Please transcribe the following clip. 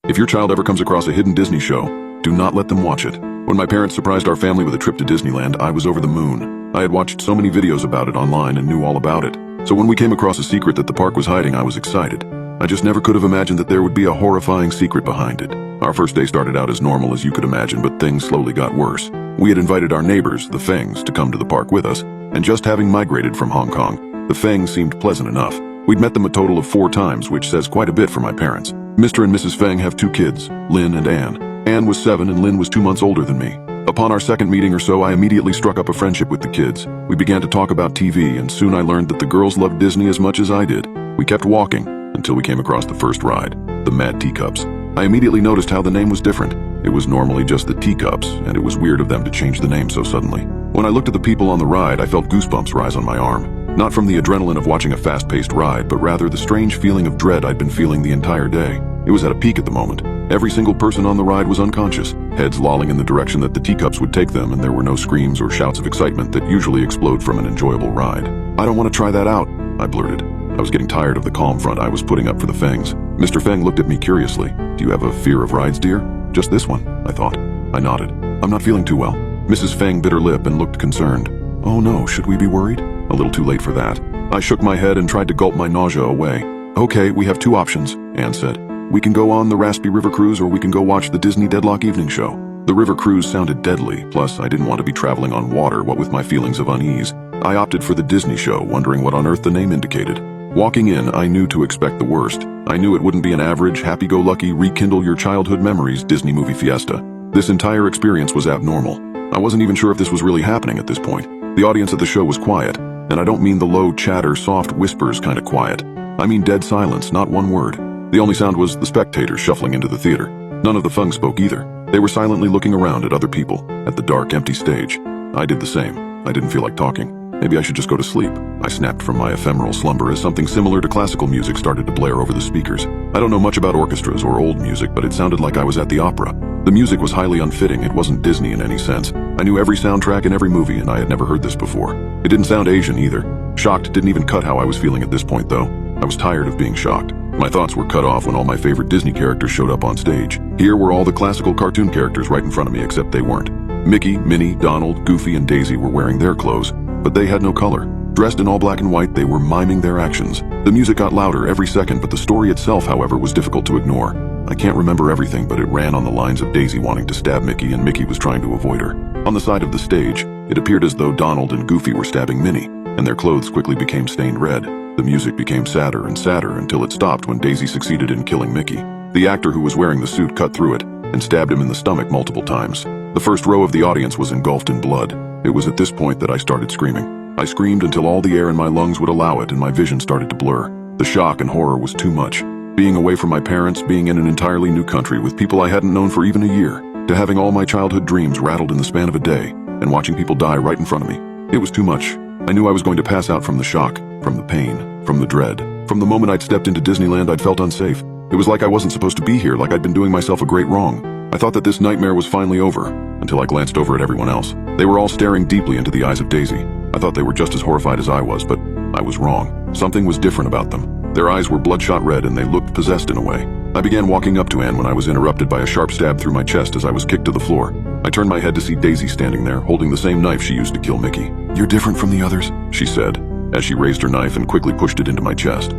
If your child ever comes across a hidden Disney show, do not let them watch it. When my parents surprised our family with a trip to Disneyland, I was over the moon. I had watched so many videos about it online and knew all about it. So when we came across a secret that the park was hiding, I was excited. I just never could have imagined that there would be a horrifying secret behind it. Our first day started out as normal as you could imagine, but things slowly got worse. We had invited our neighbors, the Fangs, to come to the park with us, and just having migrated from Hong Kong, the Fangs seemed pleasant enough. We'd met them a total of 4 times, which says quite a bit for my parents. Mr. and Mrs. Fang have 2 kids, Lynn and Anne. Anne was 7 and Lynn was 2 months older than me. Upon our second meeting or so, I immediately struck up a friendship with the kids. We began to talk about TV, and soon I learned that the girls loved Disney as much as I did. We kept walking until we came across the first ride, the Mad Teacups. I immediately noticed how the name was different. It was normally just the Teacups, and it was weird of them to change the name so suddenly. When I looked at the people on the ride, I felt goosebumps rise on my arm. Not from the adrenaline of watching a fast-paced ride, but rather the strange feeling of dread I'd been feeling the entire day. It was at a peak at the moment. Every single person on the ride was unconscious, heads lolling in the direction that the teacups would take them, and there were no screams or shouts of excitement that usually explode from an enjoyable ride. "I don't want to try that out," I blurted. I was getting tired of the calm front I was putting up for the Fangs. Mr. Fang looked at me curiously. "Do you have a fear of rides, dear?" "Just this one," I thought. I nodded. "I'm not feeling too well." Mrs. Fang bit her lip and looked concerned. "Oh no, should we be worried?" A little too late for that. I shook my head and tried to gulp my nausea away. "Okay, we have 2 options," Anne said. "We can go on the Raspy River Cruise, or we can go watch the Disney Deadlock Evening Show." The river cruise sounded deadly, plus I didn't want to be traveling on water, what with my feelings of unease. I opted for the Disney show, wondering what on earth the name indicated. Walking in, I knew to expect the worst. I knew it wouldn't be an average, happy-go-lucky, rekindle your childhood memories Disney movie fiesta. This entire experience was abnormal. I wasn't even sure if this was really happening at this point. The audience at the show was quiet, and I don't mean the low chatter, soft whispers kind of quiet. I mean dead silence, not one word. The only sound was the spectators shuffling into the theater. None of the Fung spoke either. They were silently looking around at other people, at the dark, empty stage. I did the same. I didn't feel like talking. Maybe I should just go to sleep. I snapped from my ephemeral slumber as something similar to classical music started to blare over the speakers. I don't know much about orchestras or old music, but it sounded like I was at the opera. The music was highly unfitting. It wasn't Disney in any sense. I knew every soundtrack in every movie, and I had never heard this before. It didn't sound Asian either. Shocked didn't even cut how I was feeling at this point, though. I was tired of being shocked. My thoughts were cut off when all my favorite Disney characters showed up on stage. Here were all the classical cartoon characters right in front of me, except they weren't. Mickey, Minnie, Donald, Goofy, and Daisy were wearing their clothes, but they had no color. Dressed in all black and white, they were miming their actions. The music got louder every second, but the story itself, however, was difficult to ignore. I can't remember everything, but it ran on the lines of Daisy wanting to stab Mickey, and Mickey was trying to avoid her. On the side of the stage, it appeared as though Donald and Goofy were stabbing Minnie, and their clothes quickly became stained red. The music became sadder and sadder until it stopped when Daisy succeeded in killing Mickey. The actor who was wearing the suit cut through it and stabbed him in the stomach multiple times. The first row of the audience was engulfed in blood. It was at this point that I started screaming. I screamed until all the air in my lungs would allow it, and my vision started to blur. The shock and horror was too much. Being away from my parents, being in an entirely new country with people I hadn't known for even a year, to having all my childhood dreams rattled in the span of a day, and watching people die right in front of me. It was too much. I knew I was going to pass out from the shock, from the pain, from the dread. From the moment I'd stepped into Disneyland, I'd felt unsafe. It was like I wasn't supposed to be here, like I'd been doing myself a great wrong. I thought that this nightmare was finally over, until I glanced over at everyone else. They were all staring deeply into the eyes of Daisy. I thought they were just as horrified as I was, but I was wrong. Something was different about them. Their eyes were bloodshot red, and they looked possessed in a way. I began walking up to Anne when I was interrupted by a sharp stab through my chest as I was kicked to the floor. I turned my head to see Daisy standing there, holding the same knife she used to kill Mickey. "You're different from the others," she said, as she raised her knife and quickly pushed it into my chest.